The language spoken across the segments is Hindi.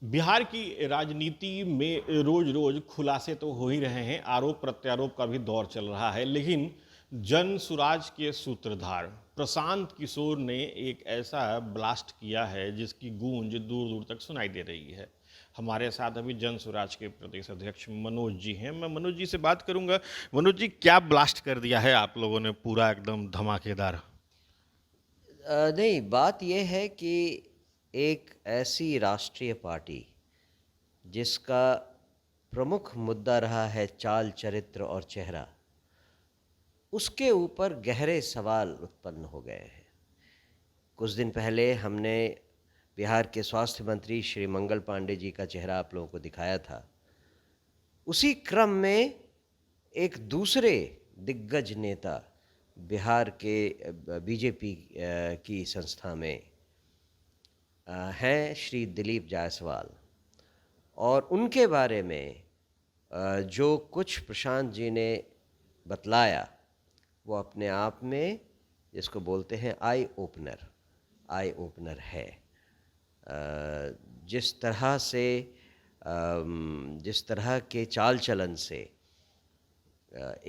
बिहार की राजनीति में रोज रोज खुलासे तो हो ही रहे हैं, आरोप प्रत्यारोप का भी दौर चल रहा है, लेकिन जन सुराज के सूत्रधार प्रशांत किशोर ने एक ऐसा ब्लास्ट किया है जिसकी गूंज दूर दूर तक सुनाई दे रही है। हमारे साथ अभी जन सुराज के प्रदेश अध्यक्ष मनोज जी हैं। मैं मनोज जी से बात करूंगा। मनोज जी, क्या ब्लास्ट कर दिया है आप लोगों ने, पूरा एकदम धमाकेदार? नहीं, बात यह है कि एक ऐसी राष्ट्रीय पार्टी जिसका प्रमुख मुद्दा रहा है चाल चरित्र और चेहरा, उसके ऊपर गहरे सवाल उत्पन्न हो गए हैं। कुछ दिन पहले हमने बिहार के स्वास्थ्य मंत्री श्री मंगल पांडे जी का चेहरा आप लोगों को दिखाया था। उसी क्रम में एक दूसरे दिग्गज नेता बिहार के बीजेपी की संस्था में हैं श्री दिलीप जायसवाल, और उनके बारे में जो कुछ प्रशांत जी ने बतलाया वो अपने आप में, जिसको बोलते हैं आई ओपनर है। जिस तरह के चाल चलन से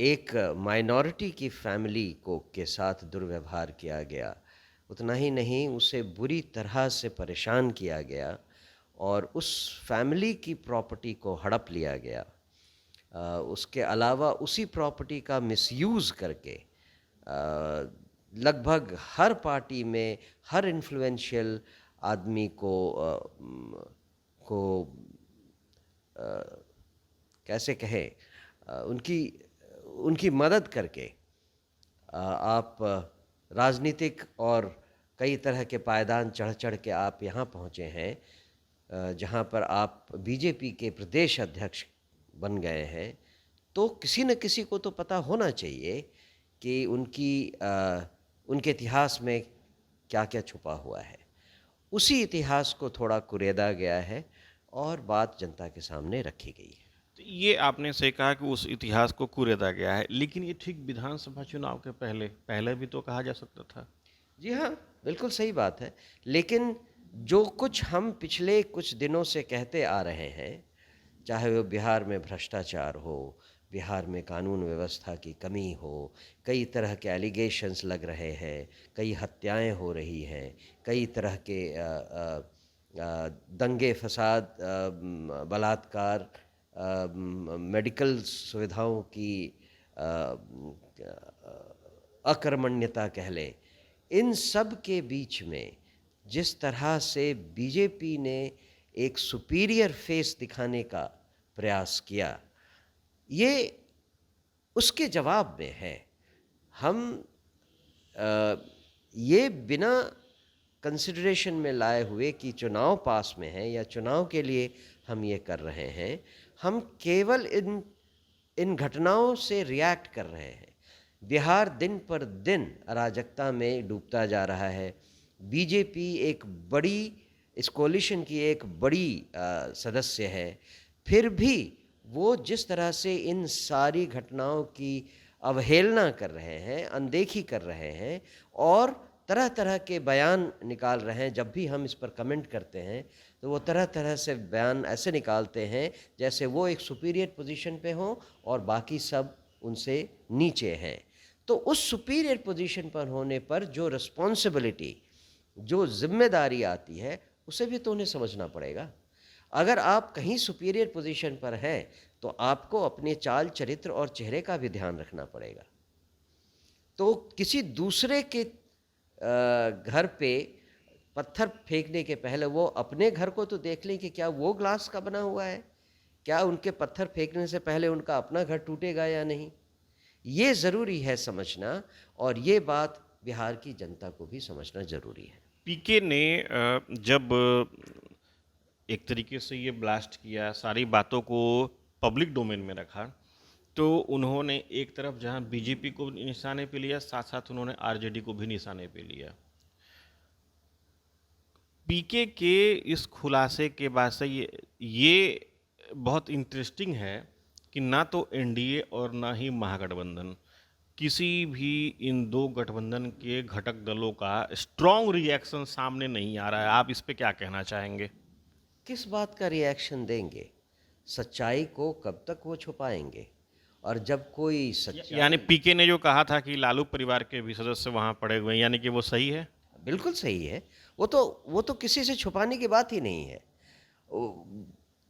एक माइनॉरिटी की फैमिली के साथ दुर्व्यवहार किया गया, उतना ही नहीं उसे बुरी तरह से परेशान किया गया और उस फैमिली की प्रॉपर्टी को हड़प लिया गया। उसके अलावा उसी प्रॉपर्टी का मिसयूज़ करके लगभग हर पार्टी में हर इन्फ्लुएंशियल आदमी को कैसे कहें, उनकी मदद करके आप राजनीतिक और कई तरह के पायदान चढ़ चढ़ के आप यहाँ पहुँचे हैं जहाँ पर आप बीजेपी के प्रदेश अध्यक्ष बन गए हैं। तो किसी न किसी को तो पता होना चाहिए कि उनके इतिहास में क्या क्या छुपा हुआ है। उसी इतिहास को थोड़ा कुरेदा गया है और बात जनता के सामने रखी गई है। तो ये आपने सही कहा कि उस इतिहास को कुरेदा गया है, लेकिन ये ठीक विधानसभा चुनाव के पहले पहले भी तो कहा जा सकता था। जी हाँ, बिल्कुल सही बात है। लेकिन जो कुछ हम पिछले कुछ दिनों से कहते आ रहे हैं, चाहे वो बिहार में भ्रष्टाचार हो, बिहार में कानून व्यवस्था की कमी हो, कई तरह के एलिगेशंस लग रहे हैं, कई हत्याएं हो रही हैं, कई तरह के दंगे फसाद, बलात्कार, मेडिकल सुविधाओं की अकर्मण्यता कह लें, इन सब के बीच में जिस तरह से बीजेपी ने एक सुपीरियर फेस दिखाने का प्रयास किया, ये उसके जवाब में है। हम ये बिना कंसिडरेशन में लाए हुए कि चुनाव पास में है या चुनाव के लिए हम ये कर रहे हैं, हम केवल इन घटनाओं से रिएक्ट कर रहे हैं। बिहार दिन पर दिन अराजकता में डूबता जा रहा है। बीजेपी एक बड़ी, इस कोलिशन की एक बड़ी सदस्य है, फिर भी वो जिस तरह से इन सारी घटनाओं की अवहेलना कर रहे हैं, अनदेखी कर रहे हैं और तरह तरह के बयान निकाल रहे हैं। जब भी हम इस पर कमेंट करते हैं तो वो तरह तरह से बयान ऐसे निकालते हैं जैसे वो एक सुपीरियर पोजीशन पे हों और बाकी सब उनसे नीचे हैं। तो उस सुपीरियर पोजीशन पर होने पर जो रिस्पॉन्सिबिलिटी, जो जिम्मेदारी आती है, उसे भी तो उन्हें समझना पड़ेगा। अगर आप कहीं सुपीरियर पोजीशन पर हैं तो आपको अपने चाल चरित्र और चेहरे का भी ध्यान रखना पड़ेगा। तो किसी दूसरे के घर पे पत्थर फेंकने के पहले वो अपने घर को तो देख लें कि क्या वो ग्लास का बना हुआ है, क्या उनके पत्थर फेंकने से पहले उनका अपना घर टूटेगा या नहीं। ये ज़रूरी है समझना, और ये बात बिहार की जनता को भी समझना ज़रूरी है। पीके ने जब एक तरीके से ये ब्लास्ट किया, सारी बातों को पब्लिक डोमेन में रखा, तो उन्होंने एक तरफ जहां बीजेपी को निशाने पे लिया, साथ साथ उन्होंने आरजेडी को भी निशाने पे लिया। पीके के इस खुलासे के बाद से ये बहुत इंटरेस्टिंग है कि ना तो एनडीए और ना ही महागठबंधन, किसी भी इन दो गठबंधन के घटक दलों का स्ट्रॉन्ग रिएक्शन सामने नहीं आ रहा है। आप इस पे क्या कहना चाहेंगे? किस बात का रिएक्शन देंगे? सच्चाई को कब तक वो छुपाएंगे? और जब कोई सच्चाई, यानी पीके ने जो कहा था कि लालू परिवार के भी सदस्य वहां पड़े हुए हैं, यानी कि वो सही है? बिल्कुल सही है। वो तो किसी से छुपाने की बात ही नहीं है।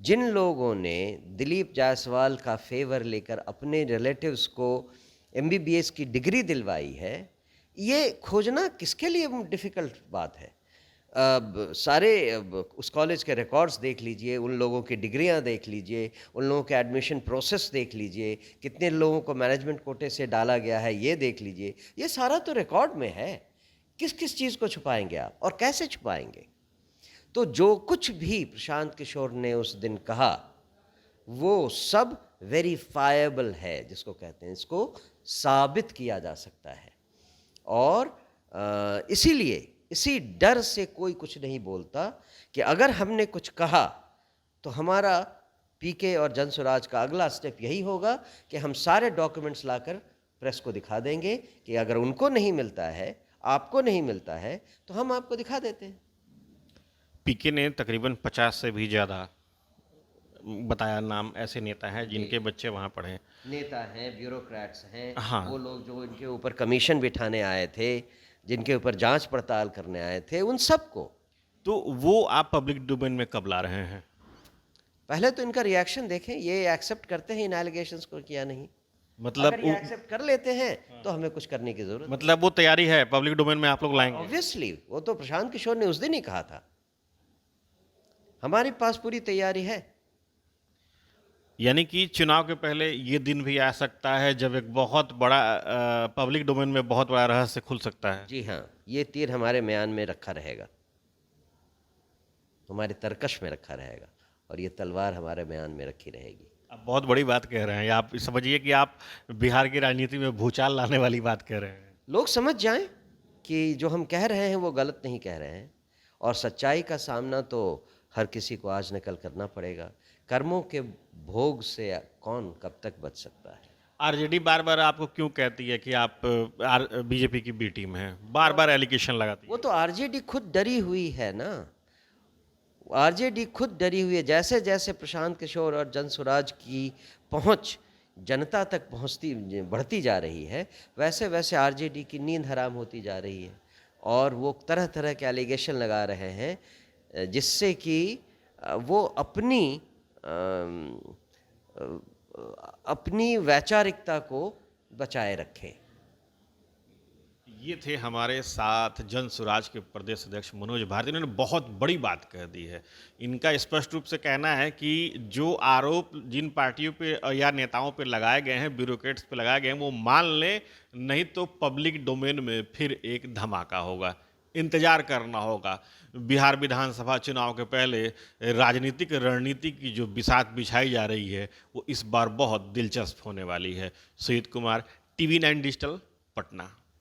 जिन लोगों ने दिलीप जायसवाल का फेवर लेकर अपने रिलेटिव्स को एमबीबीएस की डिग्री दिलवाई है, ये खोजना किसके लिए डिफ़िकल्ट बात है? उस कॉलेज के रिकॉर्ड्स देख लीजिए, उन लोगों की डिग्रियां देख लीजिए, उन लोगों के एडमिशन प्रोसेस देख लीजिए, कितने लोगों को मैनेजमेंट कोटे से डाला गया है ये देख लीजिए। ये सारा तो रिकॉर्ड में है। किस किस चीज़ को छुपाएंगे आप और कैसे छुपाएंगे? तो जो कुछ भी प्रशांत किशोर ने उस दिन कहा वो सब वेरीफाएबल है, जिसको कहते हैं, इसको साबित किया जा सकता है। और इसीलिए इसी डर से कोई कुछ नहीं बोलता कि अगर हमने कुछ कहा तो हमारा पीके और जनसुराज का अगला स्टेप यही होगा कि हम सारे डॉक्यूमेंट्स लाकर प्रेस को दिखा देंगे कि अगर उनको नहीं मिलता है, आपको नहीं मिलता है, तो हम आपको दिखा देते हैं। पीके ने तकरीबन 50 से भी ज़्यादा बताया नाम, ऐसे नेता हैं जिनके बच्चे वहाँ पढ़े हैं। नेता हैं, ब्यूरोक्रेट्स हैं, हाँ। वो लोग जो इनके ऊपर कमीशन बिठाने आए थे, जिनके ऊपर जांच पड़ताल करने आए थे, उन सबको। तो वो आप पब्लिक डोमेन में कब ला रहे हैं? पहले तो इनका रिएक्शन देखें, ये एक्सेप्ट करते हैं इन एलिगेशंस को या नहीं। मतलब अगर ये एक्सेप्ट कर लेते हैं तो हमें कुछ करने की जरूरत। मतलब वो तैयारी है, पब्लिक डोमेन में आप लोग लाएंगे? ऑब्वियसली, वो तो प्रशांत किशोर ने उस दिन ही कहा था। हमारे पास पूरी तैयारी है। यानी कि चुनाव के पहले ये दिन भी आ सकता है जब एक बहुत बड़ा पब्लिक डोमेन में बहुत बड़ा रहस्य खुल सकता है। जी हाँ, ये तीर हमारे म्यान में रखा रहेगा, हमारे तरकश में रखा रहेगा, और ये तलवार हमारे म्यान में रखी रहेगी। आप बहुत बड़ी बात कह रहे हैं। आप समझिए कि आप बिहार की राजनीति में भूचाल लाने वाली बात कह रहे हैं। लोग समझ जाएं कि जो हम कह रहे हैं वो गलत नहीं कह रहे हैं, और सच्चाई का सामना तो हर किसी को आज न कल करना पड़ेगा। कर्मों के भोग से कौन कब तक बच सकता है? आरजेडी बार बार आपको क्यों कहती है कि आप बीजेपी की बी टीम हैं? बार बार एलिगेशन लगाती है। वो तो आरजेडी खुद डरी हुई है ना। आरजेडी खुद डरी हुई है। जैसे जैसे प्रशांत किशोर और जनसुराज की पहुंच जनता तक बढ़ती जा रही है, वैसे वैसे आरजेडी की नींद हराम होती जा रही है, और वो तरह तरह के एलिगेशन लगा रहे हैं जिससे कि वो अपनी वैचारिकता को बचाए रखें। ये थे हमारे साथ जनसुराज के प्रदेश अध्यक्ष मनोज भारती। इन्होंने बहुत बड़ी बात कह दी है। इनका स्पष्ट रूप से कहना है कि जो आरोप जिन पार्टियों पे या नेताओं पे लगाए गए हैं, ब्यूरोक्रेट्स पे लगाए गए हैं, वो मान लें, नहीं तो पब्लिक डोमेन में फिर एक धमाका होगा। इंतजार करना होगा। बिहार विधानसभा चुनाव के पहले राजनीतिक रणनीति की जो बिसात बिछाई जा रही है वो इस बार बहुत दिलचस्प होने वाली है। Sujeet Kumar, TV9 digital, Patna.